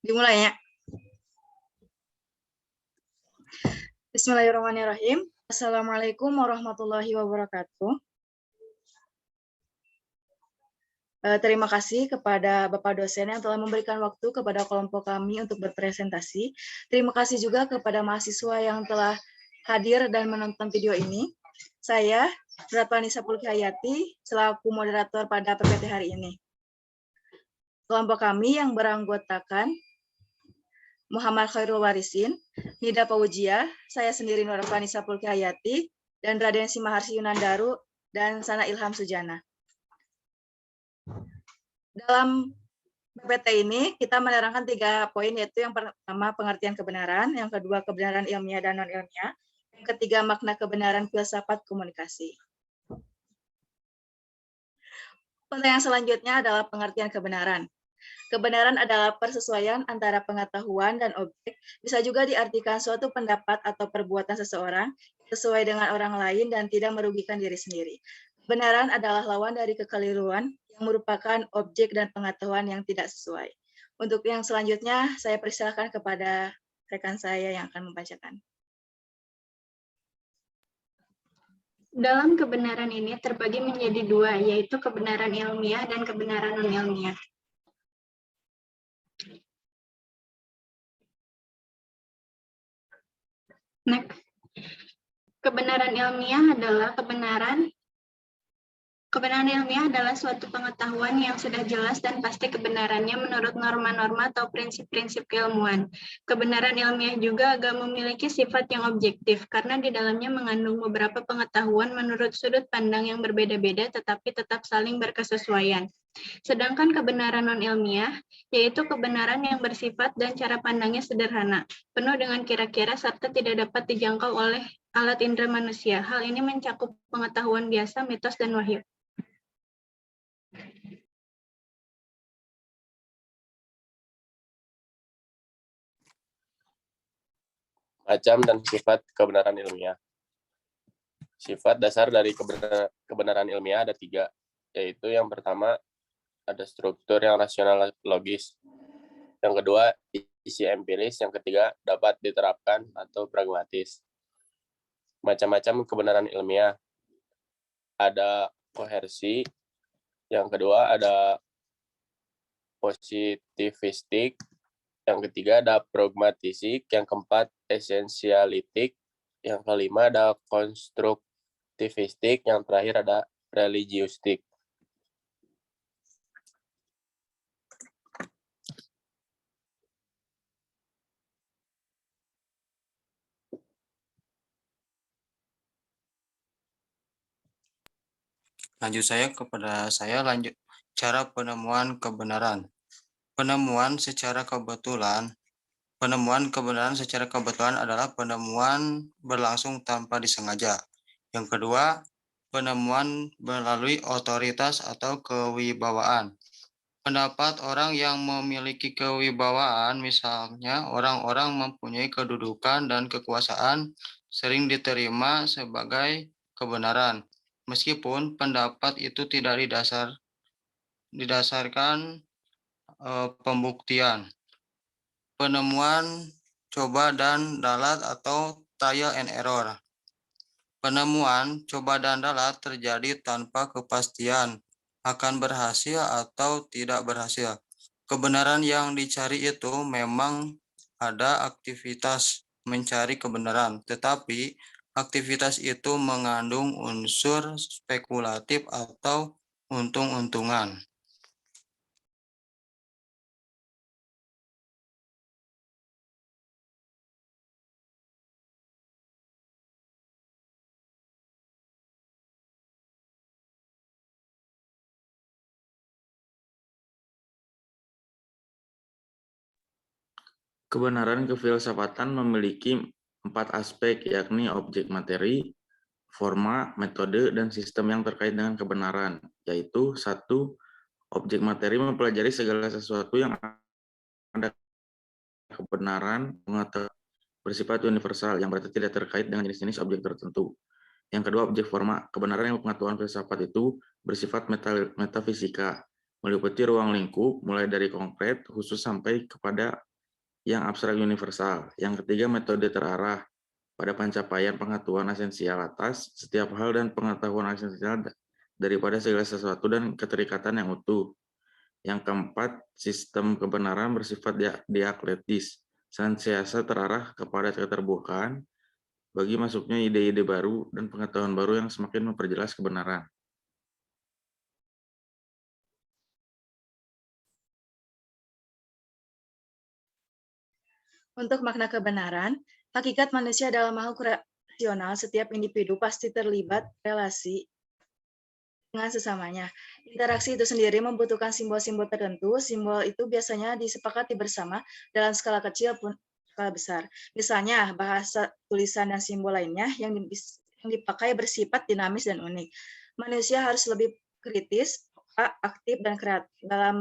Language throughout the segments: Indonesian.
Dimulai ya. Bismillahirrahmanirrahim. Assalamualaikum warahmatullahi wabarakatuh. Terima kasih kepada Bapak dosen yang telah memberikan waktu kepada kelompok kami untuk berpresentasi. Terima kasih juga kepada mahasiswa yang telah hadir dan menonton video ini. Saya, Ratwa Nisa Pulkihayati, selaku moderator pada PPT hari ini. Kelompok kami yang beranggotakan Muhammad Khairul Warisin, Nida Paujia, saya sendiri Ratwa Nisa Pulkihayati, dan Raden Simaharsi Yunandaru, dan Sana Ilham Sujana. Dalam PPT ini kita menerangkan 3 poin, yaitu yang pertama pengertian kebenaran, yang kedua kebenaran ilmiah dan non-ilmiah, yang ketiga makna kebenaran filsafat komunikasi. Pertanyaan selanjutnya adalah pengertian kebenaran. Kebenaran adalah persesuaian antara pengetahuan dan objek, bisa juga diartikan suatu pendapat atau perbuatan seseorang sesuai dengan orang lain dan tidak merugikan diri sendiri. Kebenaran adalah lawan dari kekeliruan yang merupakan objek dan pengetahuan yang tidak sesuai. Untuk yang selanjutnya, saya persilakan kepada rekan saya yang akan membacakan. Dalam kebenaran ini terbagi menjadi 2, yaitu kebenaran ilmiah dan kebenaran non-ilmiah. Next. Kebenaran ilmiah adalah kebenaran ilmiah adalah suatu pengetahuan yang sudah jelas dan pasti kebenarannya menurut norma-norma atau prinsip-prinsip keilmuan. Kebenaran ilmiah juga agak memiliki sifat yang objektif, karena di dalamnya mengandung beberapa pengetahuan menurut sudut pandang yang berbeda-beda tetapi tetap saling berkesesuaian. Sedangkan kebenaran non-ilmiah, yaitu kebenaran yang bersifat dan cara pandangnya sederhana, penuh dengan kira-kira serta tidak dapat dijangkau oleh alat indera manusia. Hal ini mencakup pengetahuan biasa, mitos, dan wahyu. Macam dan sifat kebenaran ilmiah. Sifat dasar dari kebenaran ilmiah ada 3, yaitu yang pertama ada struktur yang rasional logis, yang kedua isi empiris, yang ketiga dapat diterapkan atau pragmatis. Macam-macam kebenaran ilmiah, ada kohersi, yang kedua ada positivistik, yang ketiga ada pragmatisik, yang keempat esensialitik, yang kelima ada konstruktivistik, yang terakhir ada religiustik. Lanjut cara penemuan kebenaran. Penemuan kebenaran secara kebetulan adalah penemuan berlangsung tanpa disengaja. Yang kedua, penemuan melalui otoritas atau kewibawaan. Pendapat orang yang memiliki kewibawaan, misalnya orang-orang mempunyai kedudukan dan kekuasaan, sering diterima sebagai kebenaran, meskipun pendapat itu tidak didasarkan pembuktian. Penemuan coba dan dalat atau trial and error. Penemuan coba dan dalat terjadi tanpa kepastian akan berhasil atau tidak berhasil. Kebenaran yang dicari itu memang ada aktivitas mencari kebenaran, tetapi aktivitas itu mengandung unsur spekulatif atau untung-untungan. Kebenaran kefilsafatan memiliki 4 aspek, yakni objek materi, forma, metode, dan sistem yang terkait dengan kebenaran, yaitu 1. Objek materi mempelajari segala sesuatu yang ada kebenaran bersifat universal, yang berarti tidak terkait dengan jenis-jenis objek tertentu. Yang kedua, objek forma. Kebenaran yang pengetahuan filsafat itu bersifat metafisika, meliputi ruang lingkup, mulai dari konkret, khusus, sampai kepada yang abstrak universal. Yang ketiga, metode terarah pada pencapaian pengetahuan esensial atas setiap hal dan pengetahuan esensial daripada segala sesuatu dan keterikatan yang utuh. Yang keempat, sistem kebenaran bersifat dialektis, senantiasa terarah kepada keterbukaan bagi masuknya ide-ide baru dan pengetahuan baru yang semakin memperjelas kebenaran. Untuk makna kebenaran, hakikat manusia adalah makhluk rasional. Setiap individu pasti terlibat relasi dengan sesamanya. Interaksi itu sendiri membutuhkan simbol-simbol tertentu. Simbol itu biasanya disepakati bersama dalam skala kecil pun skala besar. Misalnya, bahasa, tulisan, dan simbol lainnya yang dipakai bersifat dinamis dan unik. Manusia harus lebih kritis, aktif, dan kreatif dalam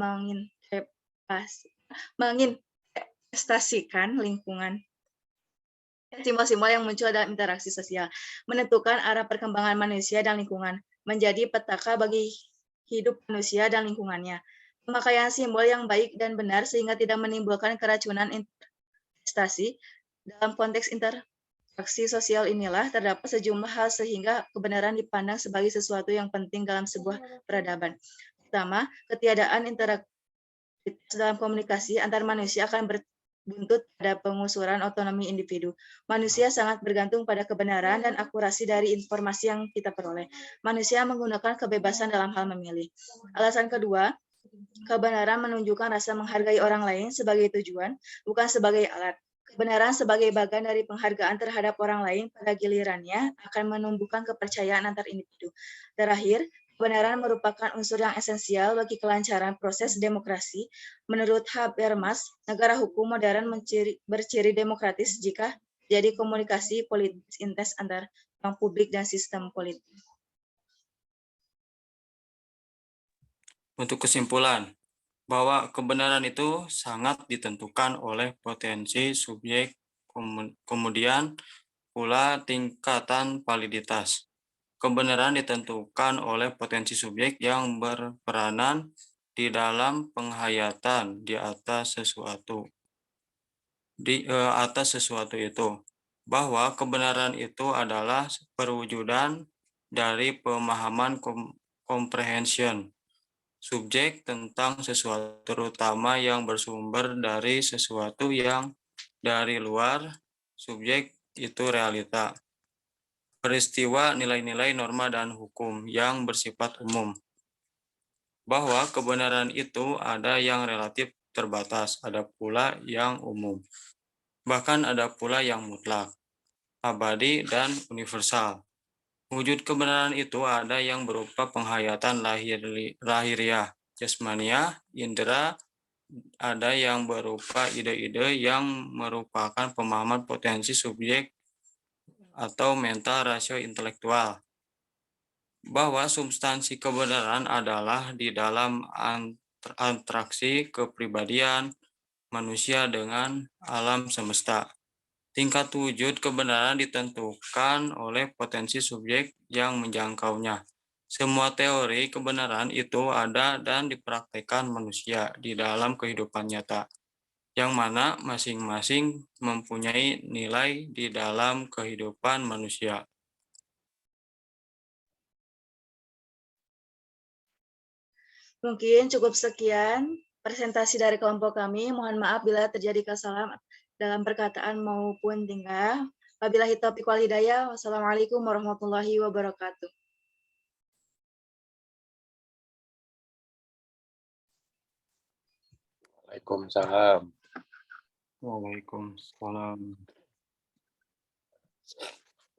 menginvestasikan lingkungan. Simbol-simbol yang muncul dalam interaksi sosial menentukan arah perkembangan manusia dan lingkungan, menjadi petaka bagi hidup manusia dan lingkungannya. Pemakaian simbol yang baik dan benar sehingga tidak menimbulkan keracunan investasi dalam konteks interaksi sosial inilah terdapat sejumlah hal sehingga kebenaran dipandang sebagai sesuatu yang penting dalam sebuah peradaban. Pertama, ketiadaan interaksi dalam komunikasi antar manusia akan berbuntut pada pengusuran otonomi individu. Manusia sangat bergantung pada kebenaran dan akurasi dari informasi yang kita peroleh. Manusia menggunakan kebebasan dalam hal memilih. Alasan kedua, kebenaran menunjukkan rasa menghargai orang lain sebagai tujuan, bukan sebagai alat. Kebenaran sebagai bagian dari penghargaan terhadap orang lain pada gilirannya akan menumbuhkan kepercayaan antar individu. Terakhir, kebenaran merupakan unsur yang esensial bagi kelancaran proses demokrasi. Menurut Habermas, negara hukum modern berciri demokratis jika jadi komunikasi politis intens antar ruang publik dan sistem politik. Untuk kesimpulan, bahwa kebenaran itu sangat ditentukan oleh potensi subjek, kemudian pula tingkatan validitas. Kebenaran ditentukan oleh potensi subjek yang berperanan di dalam penghayatan di atas sesuatu. Atas sesuatu itu, bahwa kebenaran itu adalah perwujudan dari pemahaman comprehension subjek tentang sesuatu, terutama yang bersumber dari sesuatu yang dari luar subjek itu realita, peristiwa, nilai-nilai, norma, dan hukum yang bersifat umum. Bahwa kebenaran itu ada yang relatif terbatas, ada pula yang umum. Bahkan ada pula yang mutlak, abadi, dan universal. Wujud kebenaran itu ada yang berupa penghayatan lahiriah, jasmaniah, indera, ada yang berupa ide-ide yang merupakan pemahaman potensi subjek atau mental rasio intelektual. Bahwa substansi kebenaran adalah di dalam interaksi kepribadian manusia dengan alam semesta. Tingkat wujud kebenaran ditentukan oleh potensi subjek yang menjangkaunya. Semua teori kebenaran itu ada dan dipraktikkan manusia di dalam kehidupan nyata, yang mana masing-masing mempunyai nilai di dalam kehidupan manusia. Mungkin cukup sekian presentasi dari kelompok kami. Mohon maaf bila terjadi kesalahan dalam perkataan maupun tingkah. Wabillahi taufiq wal hidayah. Wassalamualaikum warahmatullahi wabarakatuh. Waalaikumsalam. Waalaikumsalam.